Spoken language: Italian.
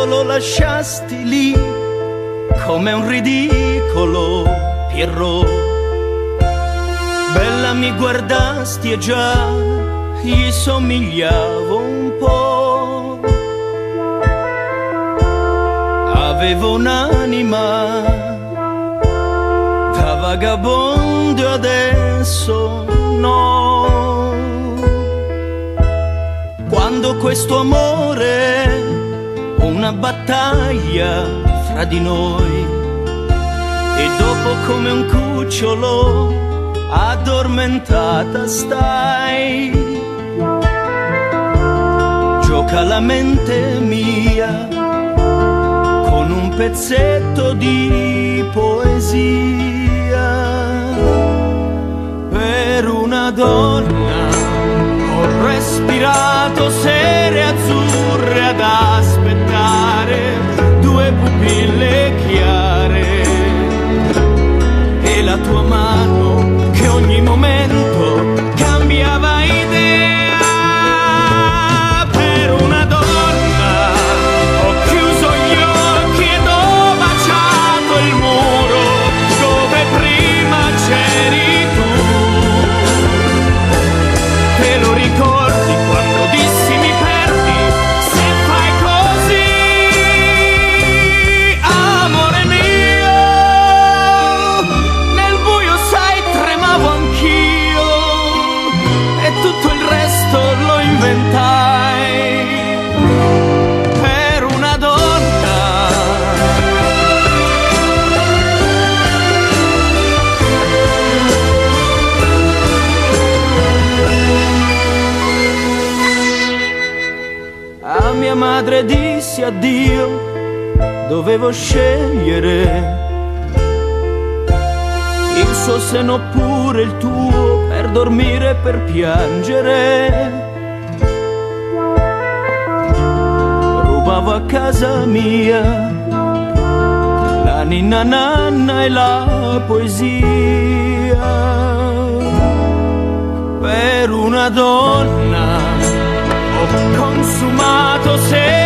quando lo lasciasti lì come un ridicolo Pierrot. Bella mi guardasti e già gli somigliavo un po'. Avevo un'anima da vagabondo e adesso no. Quando questo amore, una battaglia fra di noi, e dopo come un cucciolo addormentata stai. Gioca la mente mia con un pezzetto di poesia. Per una donna ho respirato sere azzurre ad aspettare due pupille chiare e la tua mano che ogni momento cambiava idea. Per una donna ho chiuso gli occhi ed ho baciato il muro dove prima c'eri tu. Te lo ricordi quando dissi mi perdi se fai così, amore mio? Nel buio sai tremavo anch'io e tutto il resto lo inventai per una donna. A mia madre dissi addio, dovevo scegliere il suo seno oppure il tuo, per dormire e per piangere. Rubavo a casa mia la ninna nanna e la poesia. Per una donna ho consumato se